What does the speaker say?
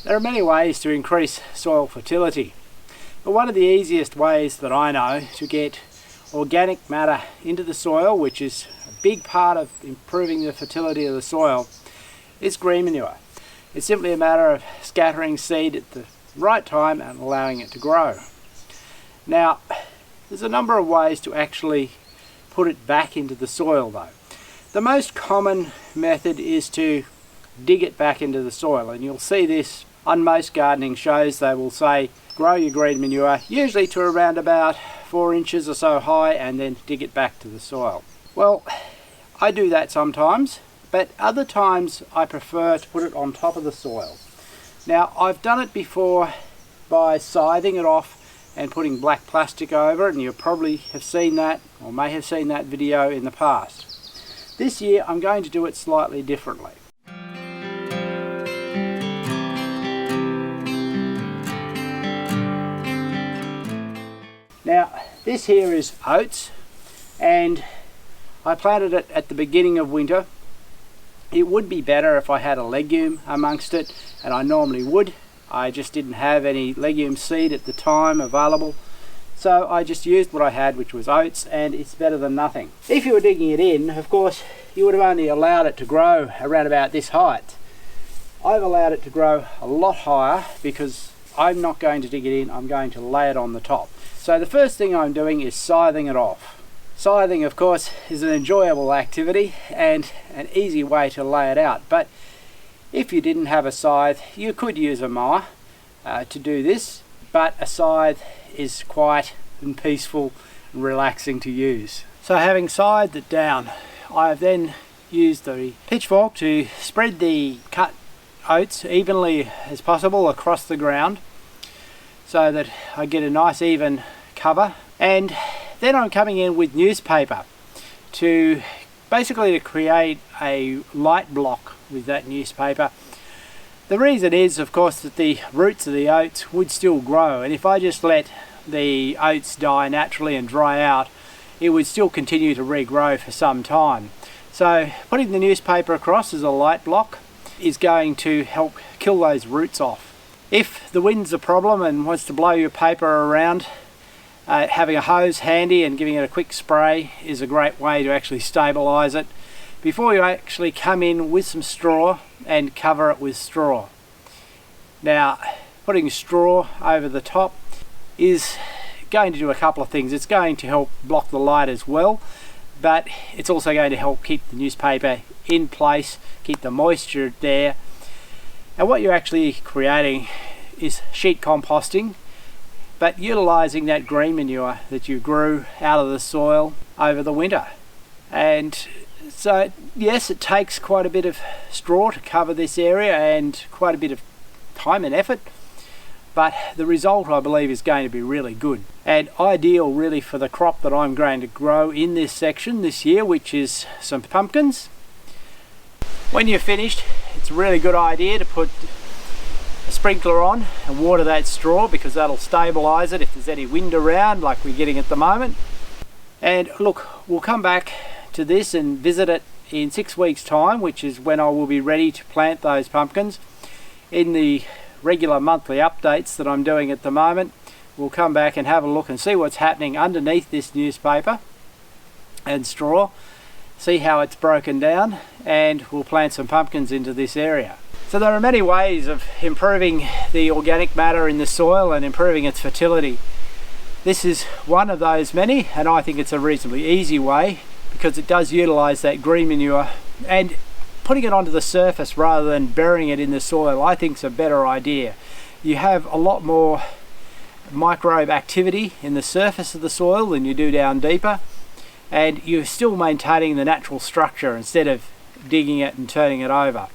There are many ways to increase soil fertility, but one of the easiest ways that I know to get organic matter into the soil, which is a big part of improving the fertility of the soil, is green manure. It's simply a matter of scattering seed at the right time and allowing it to grow. Now, there's a number of ways to actually put it back into the soil though. The most common method is to dig it back into the soil, and you'll see this on most gardening shows. They will say grow your green manure usually to around about 4 inches or so high and then dig it back to the soil. Well, I do that sometimes, but other times I prefer to put it on top of the soil. Now, I've done it before by scything it off and putting black plastic over it, and you probably have seen that or may have seen that video in the past. This year I'm going to do it slightly differently. Now, this here is oats, and I planted it at the beginning of winter. It would be better if I had a legume amongst it, and I normally would. I just didn't have any legume seed at the time available, so I just used what I had, which was oats, and it's better than nothing. If you were digging it in, of course, you would have only allowed it to grow around about this height. I've allowed it to grow a lot higher because I'm not going to dig it in, I'm going to lay it on the top. So the first thing I'm doing is scything it off. Scything, of course, is an enjoyable activity and an easy way to lay it out, but if you didn't have a scythe, you could use a mower to do this, but a scythe is quiet and peaceful and relaxing to use. So having scythed it down, I've then used the pitchfork to spread the cut oats evenly as possible across the ground so that I get a nice even cover. And then I'm coming in with newspaper to basically to create a light block with that newspaper. The reason is, of course, that the roots of the oats would still grow, and if I just let the oats die naturally and dry out, it would still continue to regrow for some time. So putting the newspaper across as a light block is going to help kill those roots off. If the wind's a problem and wants to blow your paper around, having a hose handy and giving it a quick spray is a great way to actually stabilize it before you actually come in with some straw and cover it with straw. Now, putting straw over the top is going to do a couple of things. It's going to help block the light as well, but it's also going to help keep the newspaper in place, keep the moisture there. And what you're actually creating is sheet composting, but utilizing that green manure that you grew out of the soil over the winter. And so yes, it takes quite a bit of straw to cover this area and quite a bit of time and effort, but the result, I believe, is going to be really good and ideal really for the crop that I'm going to grow in this section this year, which is some pumpkins. When you're finished, it's a really good idea to put a sprinkler on and water that straw, because that'll stabilize it if there's any wind around like we're getting at the moment. And look, we'll come back to this and visit it in 6 weeks time, which is when I will be ready to plant those pumpkins. In the regular monthly updates that I'm doing at the moment, we'll come back and have a look and see what's happening underneath this newspaper and straw, see how it's broken down, and we'll plant some pumpkins into this area. So there are many ways of improving the organic matter in the soil and improving its fertility. This is one of those many, and I think it's a reasonably easy way because it does utilize that green manure, and putting it onto the surface rather than burying it in the soil I think is a better idea. You have a lot more microbe activity in the surface of the soil than you do down deeper, and you're still maintaining the natural structure instead of digging it and turning it over.